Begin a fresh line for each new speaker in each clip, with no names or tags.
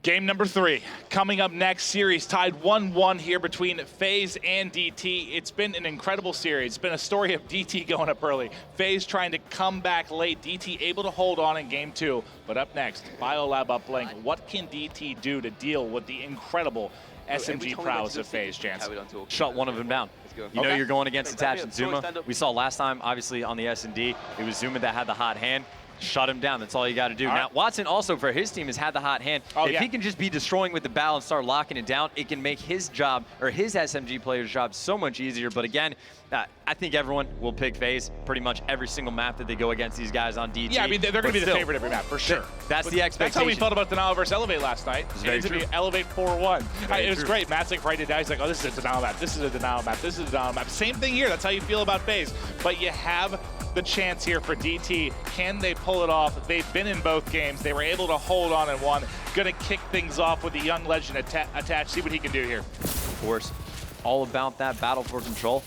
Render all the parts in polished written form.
Game number 3 coming up next. Series tied 1-1 here between FaZe and DT. It's been an incredible series. It's been a story of DT going up early, FaZe trying to come back late, DT able to hold on in game 2. But up next, BioLab uplink. What can DT do to deal with the incredible SMG prowess of FaZe, Chance?
Shut one of them down. You know you're going against Attach and Zuma. We saw last time, obviously, on the S&D, it was Zuma that had the hot hand. Shut him down. That's all you got to do. Now, Watson also, for his team, has had the hot hand. If he can just be destroying with the battle and start locking it down, it can make his job, or his SMG player's job, so much easier. But again, I think everyone will pick FaZe pretty much every single map that they go against these guys on DT.
Yeah, I mean, they're going to be the favorite every map, for sure.
That's the expectation.
That's how we felt about Denial versus Elevate last night.
It
was Elevate 4-1. It was great. Matt's like, write it down. He's like, oh, this is a Denial map. This is a Denial map. This is a Denial map. Same thing here. That's how you feel about FaZe. But you have the chance here for DT. Can they pull it off? They've been in both games. They were able to hold on in one. Gonna kick things off with the young legend Attach. See what he can do here.
Of course, all about that battle for control.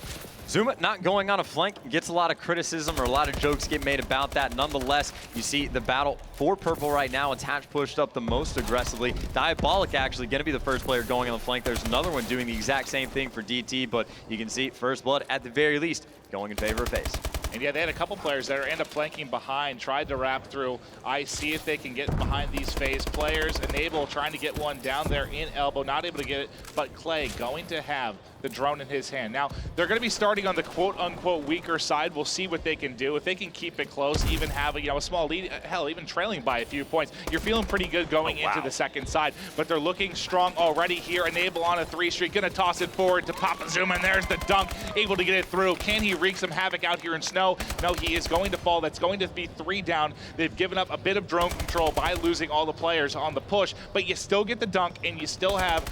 Zuma not going on a flank, gets a lot of criticism, or a lot of jokes get made about that. Nonetheless, you see the battle for purple right now. Attach pushed up the most aggressively. Diabolic actually going to be the first player going on the flank. There's another one doing the exact same thing for DT, but you can see First Blood at the very least going in favor of FaZe.
And yeah, they had a couple players that end up flanking behind, tried to wrap through. I see if they can get behind these FaZe players. Enable trying to get one down there in elbow, not able to get it, but Clay going to have the drone in his hand. Now, they're going to be starting on the quote-unquote weaker side. We'll see what they can do. If they can keep it close, even have a small lead, hell, even trailing by a few points, you're feeling pretty good going into the second side. But they're looking strong already here. Enable on a 3 streak, going to toss it forward to Papa Zuma, and there's the dunk, able to get it through. Can he wreak some havoc out here in snow? No, he is going to fall. That's going to be 3 down. They've given up a bit of drone control by losing all the players on the push, but you still get the dunk, and you still have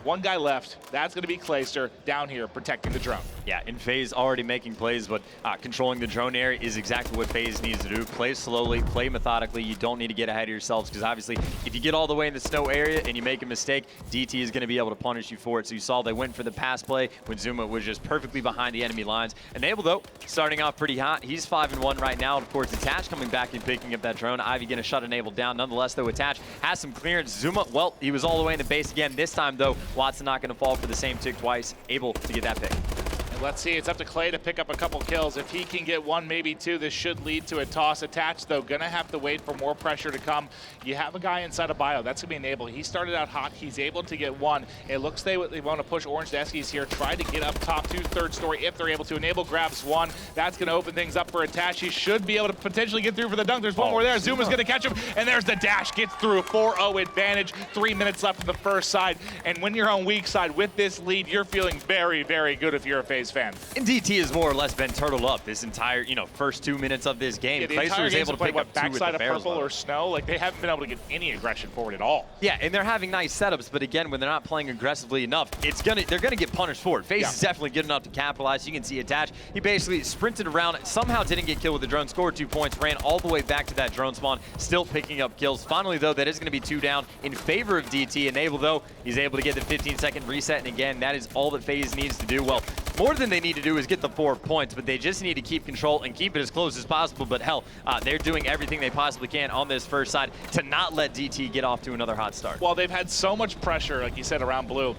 one guy left. That's going to be Clayster down here protecting the drone.
Yeah, and FaZe already making plays, but controlling the drone area is exactly what FaZe needs to do. Play slowly, play methodically. You don't need to get ahead of yourselves, because obviously if you get all the way in the snow area and you make a mistake, DT is going to be able to punish you for it. So you saw they went for the pass play when Zuma was just perfectly behind the enemy lines. Enable, though, starting off pretty hot. He's 5-1 right now. Of course, Attach coming back and picking up that drone. Ivy going to shut Enable down. Nonetheless, though, Attach has some clearance. Zuma, well, he was all the way in the base again. This time, though, Watson not going to fall for the same tick twice, able to get that pick.
And let's see, it's up to Clay to pick up a couple kills. If he can get 1, maybe 2, this should lead to a toss. Attach, though, gonna have to wait for more pressure to come. You have a guy inside of Bio, that's gonna be Enable. He started out hot, he's able to get 1. It looks they want to push Orange to Eskies here, try to get up top to 3rd story if they're able to. Enable grabs 1. That's gonna open things up for Attach. He should be able to potentially get through for the dunk. There's one more there. Zuma's gonna catch him, and there's the dash. Gets through, 4-0 advantage. 3 minutes left on the first side. And when you're on weak side with this lead, you're feeling very, very good if you're a FaZe fan.
Indeed, DT has more or less been turtled up this entire, first 2 minutes of this game.
Yeah, the entire
was able to pick up 2 with the
backside of purple or snow. Like, they haven't been able to get any aggression forward at all.
Yeah, and they're having nice setups, but again, when they're not playing aggressively enough, they're gonna get punished for it. FaZe is definitely good enough to capitalize. You can see Attach. He basically sprinted around, somehow didn't get killed with the drone, scored 2 points, ran all the way back to that drone spawn, still picking up kills. Finally, though, that is gonna be 2 down in favor of DT. Enable, though, he's able to get the 15-second reset, and again, that is all that FaZe needs to do. Well, more than they need to do is get the 4 points, but they just need to keep control and keep it as close as possible. But hell, they're doing everything they possibly can on this first side to not let DT get off to another hot start.
Well, they've had so much pressure, like you said, around blue.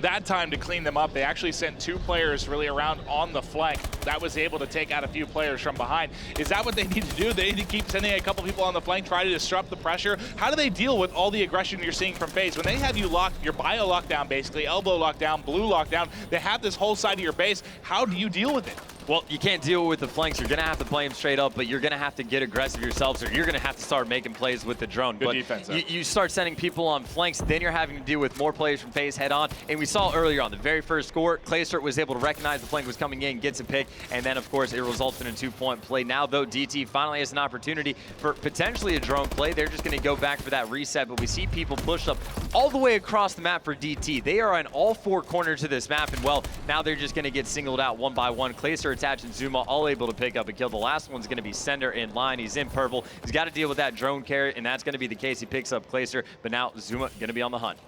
That time to clean them up, they actually sent 2 players really around on the flank. That was able to take out a few players from behind. Is that what they need to do? They need to keep sending a couple people on the flank, try to disrupt the pressure. How do they deal with all the aggression you're seeing from FaZe? When they have you locked, your bio lockdown basically, elbow lockdown, blue lockdown, they have this whole side of your base. How do you deal with it?
Well, you can't deal with the flanks. You're going to have to play them straight up, but you're going to have to get aggressive yourselves, or you're going to have to start making plays with the drone.
Good defense.
You start sending people on flanks, then you're having to deal with more players from FaZe head on. And we saw earlier on the very first score, Clayster was able to recognize the flank was coming in, gets a pick, and then, of course, it results in a 2-point play. Now, though, DT finally has an opportunity for potentially a drone play. They're just going to go back for that reset, but we see people push up all the way across the map for DT. They are on all 4 corners of this map, and, well, now they're just going to get singled out one by one. Clayster, Attach, and Zuma all able to pick up a kill. The last one's going to be Sender in line. He's in purple. He's got to deal with that drone carry, and that's going to be the case. He picks up Clayster, but now Zuma going to be on the hunt.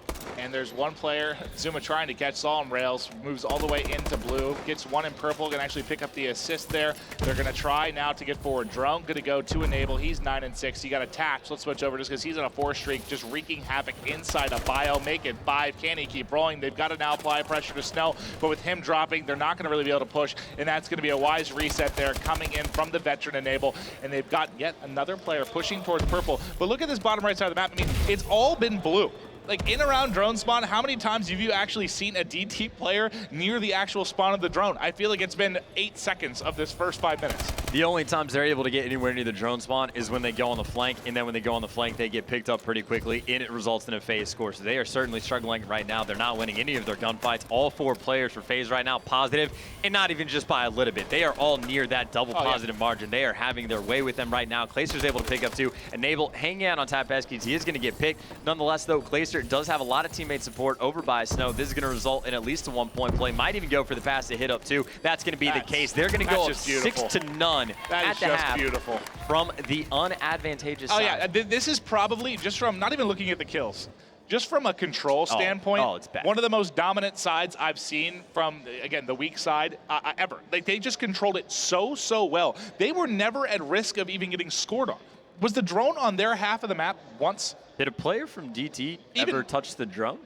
And there's one player, Zuma, trying to catch Saul on rails, moves all the way into blue, gets one in purple, can actually pick up the assist there. They're gonna try now to get forward. Drone gonna go to enable, he's 9 and 6. You got attached, let's switch over just because he's on a 4 streak, just wreaking havoc inside a bio, make it 5. Can he keep rolling? They've got to now apply pressure to Snow, but with him dropping, they're not gonna really be able to push, and that's gonna be a wise reset there coming in from the veteran enable, and they've got yet another player pushing towards purple. But look at this bottom right side of the map. I mean, it's all been blue. Like, in around drone spawn, how many times have you actually seen a DT player near the actual spawn of the drone? I feel like it's been 8 seconds of this first 5 minutes.
The only times they're able to get anywhere near the drone spawn is when they go on the flank, and then when they go on the flank, they get picked up pretty quickly, and it results in a FaZe score. So they are certainly struggling right now. They're not winning any of their gunfights. All 4 players for FaZe right now positive, and not even just by a little bit. They are all near that double positive margin. They are having their way with them right now. Clayster's able to pick up 2. Enable hanging out on top Eskies. He is going to get picked. Nonetheless, though, Clayster does have a lot of teammate support over by Snow. This is going to result in at least a 1-point play. Might even go for the pass to hit up 2. That's going to be the case. They're going to go up 6-0 at the half
beautiful
from the unadvantageous side.
Yeah, this is probably, just from not even looking at the kills, just from a control standpoint,
it's bad.
One of the most dominant sides I've seen from, again, the weak side ever. Like, they just controlled it so well. They were never at risk of even getting scored on. Was the drone on their half of the map once?
Did a player from DT ever touch the drone?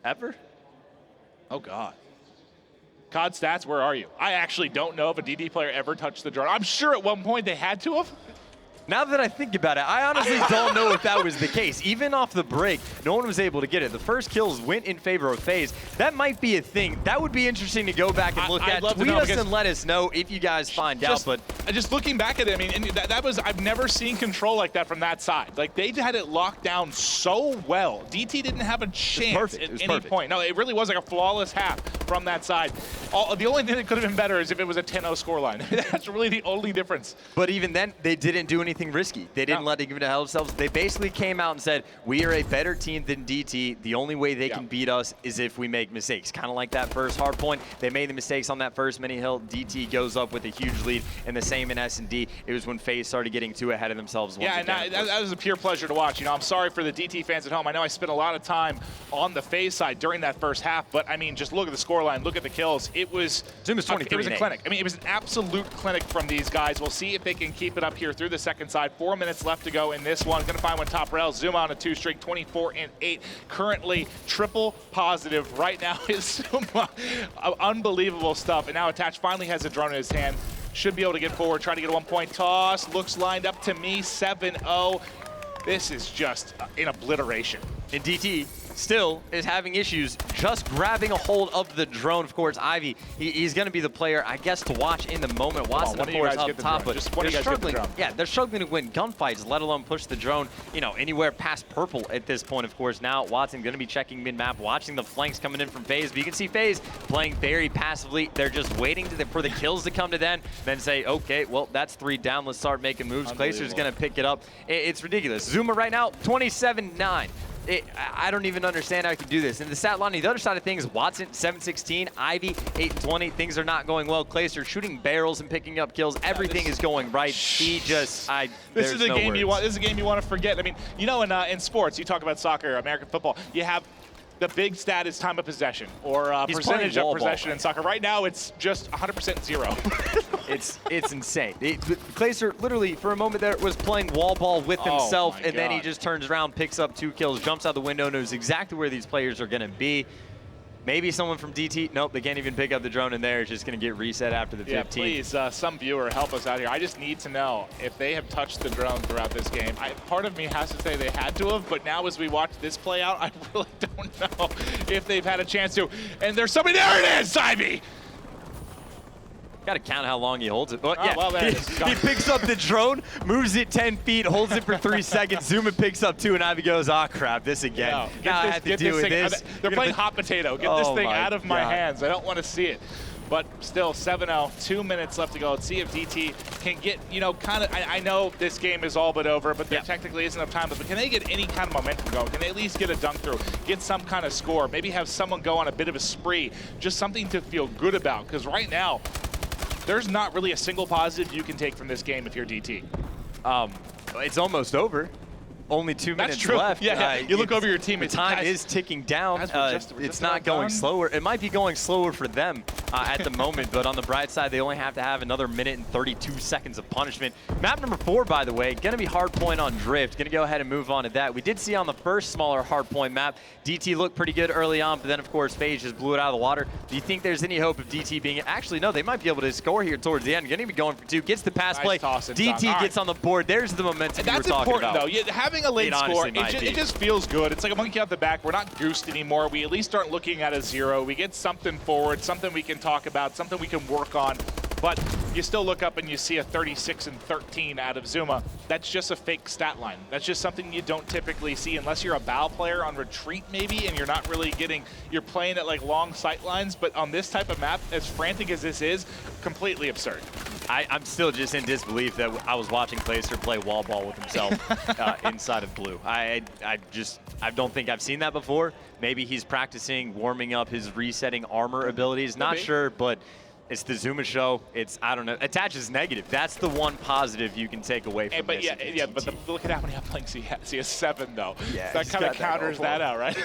Ever?
Oh, God. COD stats, where are you? I actually don't know if a DT player ever touched the drone. I'm sure at one point they had to have.
Now that I think about it, I honestly don't know if that was the case. Even off the break, no one was able to get it. The first kills went in favor of FaZe. That might be a thing. That would be interesting to go back and look at. Tweet us and let us know if you guys find out. But
just looking back at it, I mean, and that was, I've never seen control like that from that side. Like, they had it locked down so well. DT didn't have a chance at any point. No, it really was like a flawless half from that side. The only thing that could have been better is if it was a 10-0 scoreline. That's really the only difference.
But even then, they didn't do anything risky. They didn't let it give it to themselves. They basically came out and said, we are a better team than DT. The only way they can beat us is if we make mistakes. Kind of like that first hard point. They made the mistakes on that first mini hill. DT goes up with a huge lead, and the same in S&D. It was when FaZe started getting too ahead of themselves.
Yeah, and that was a pure pleasure to watch. You know, I'm sorry for the DT fans at home. I know I spent a lot of time on the FaZe side during that first half, but I mean, just look at the scoreline, look at the kills. It was
Zuma's 23.
It was a clinic. I mean, it was an absolute clinic from these guys. We'll see if they can keep it up here through the second side. 4 minutes left to go in this one. Gonna find one top rail. Zuma on a 2 streak, 24 and 8. Currently triple positive right now is Zuma. Unbelievable stuff. And now Attach finally has a drone in his hand. Should be able to get forward, try to get a 1-point toss. Looks lined up to me, 7-0. This is just an obliteration.
And DT still is having issues just grabbing a hold of the drone. Of course, Ivy, he's going to be the player, I guess, to watch in the moment. Watson, of course, up top, but they're struggling. Yeah, they're struggling to win gunfights, let alone push the drone, you know, anywhere past purple at this point. Of course, now Watson going to be checking mid-map, watching the flanks coming in from FaZe. But you can see FaZe playing very passively. They're just waiting for the kills to come to them, then say, okay, well, that's 3 down. Let's start making moves. Clayster's going to pick it up. It's ridiculous. Zuma right now, 27-9. I don't even understand how I can do this. And the stat line, the other side of things, Watson, 7-16, Ivy, 8-20. Things are not going well. Clayster shooting barrels and picking up kills. Everything is going right. He just,
this is a game you want. This is a game you want to forget. I mean, you know, in sports, you talk about soccer, American football. You have the big stat is time of possession or percentage of possession in soccer. Right now, it's just 100% zero.
It's insane. Clayster literally, for a moment there, was playing wall ball with himself, and then he just turns around, picks up 2 kills, jumps out the window, knows exactly where these players are going to be. Maybe someone from DT. Nope, they can't even pick up the drone in there. It's just going to get reset after the 15th.
Yeah, please, some viewer, help us out here. I just need to know if they have touched the drone throughout this game. Part of me has to say they had to have, but now as we watch this play out, I really don't know if they've had a chance to. And there's somebody there. It is, Ivy.
Got to count how long he holds it. But
well, there it is.
He picks up the drone, moves it 10 feet, holds it for 3 seconds. Zuma picks up 2, and Ivy goes, oh, crap, this again. Now I have to deal with this.
They're playing hot potato. Get this thing out of my hands. I don't want to see it. But still, 7-0, 2 minutes left to go. Let's see if DT can get, you know, kind of, I know this game is all but over, but there technically isn't enough time. But can they get any kind of momentum going? Can they at least get a dunk through, get some kind of score, maybe have someone go on a bit of a spree, just something to feel good about? Because right now, there's not really a single positive you can take from this game if you're DT.
It's almost over. only 2 minutes
true.
left.
Yeah, you look over your team.
The time is ticking down. It's not going slower. It might be going slower for them at the moment, but on the bright side, they only have to have another minute and 32 seconds of punishment. Map number 4, by the way, going to be hardpoint on Drift. Going to go ahead and move on to that. We did see on the first smaller hardpoint map, DT looked pretty good early on, but then, of course, FaZe just blew it out of the water. Do you think there's any hope of DT being... Actually, no, they might be able to score here towards the end. Going to be going for 2. Gets the pass play. DT gets on the board. There's the momentum you were talking about.
That's important, though. Having a late score, it just feels good. It's like a monkey off the back. We're not goosed anymore. We at least start looking at a 0. We get something forward, something we can talk about, something we can work on. But you still look up and you see a 36 and 13 out of Zuma. That's just a fake stat line. That's just something you don't typically see unless you're a bow player on retreat maybe, and you're not really getting, you're playing at like long sight lines. But on this type of map, as frantic as this is, completely absurd.
I'm still just in disbelief that I was watching Placer play wall ball with himself inside of blue. I don't think I've seen that before. Maybe he's practicing warming up his resetting armor abilities. Not sure, but it's the Zuma show. It's, I don't know. Attach is negative. That's the one positive you can take away from this.
But look at how many uplinks he has. He has 7, though.
Yeah,
that kind of counters that out, right?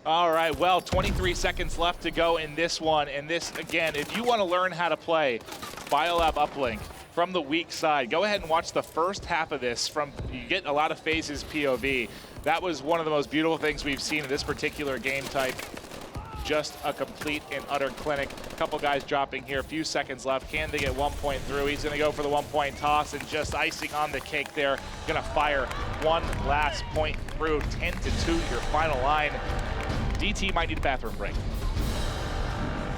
All right, well, 23 seconds left to go in this one. And this, again, if you want to learn how to play Biolab uplink from the weak side, go ahead and watch the first half of this. You get a lot of FaZe's POV. That was one of the most beautiful things we've seen in this particular game type. Just a complete and utter clinic. A couple guys dropping here, a few seconds left. Can they get 1 point through? He's gonna go for the 1 point toss, and just icing on the cake there. Gonna fire one last point through. 10-2, your final line. DT might need a bathroom break.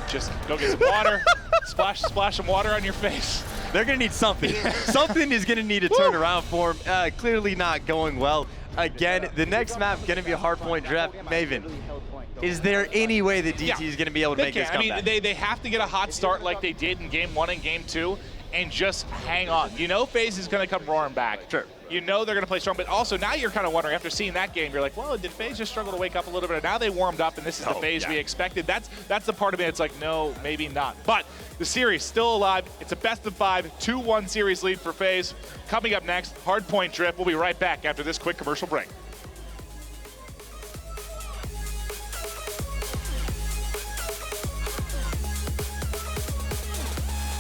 Just go get some water, splash some water on your face.
They're gonna need something. Something is gonna need to turn around for him. Clearly not going well. Again, the next map gonna be a hardpoint draft. Maven, is there any way that DT is going to be able to make this comeback?
I mean, they have to get a hot start like they did in Game 1 and Game 2 and just hang on. You know FaZe is going to come roaring back.
Sure.
You know they're going to play strong, but also now you're kind of wondering, after seeing that game, you're like, well, did FaZe just struggle to wake up a little bit? Now they warmed up, and this is the FaZe we expected. That's the part of me that's like, no, maybe not. But the series still alive. It's a best of 5, 2-1 series lead for FaZe. Coming up next, Hardpoint Drift. We'll be right back after this quick commercial break.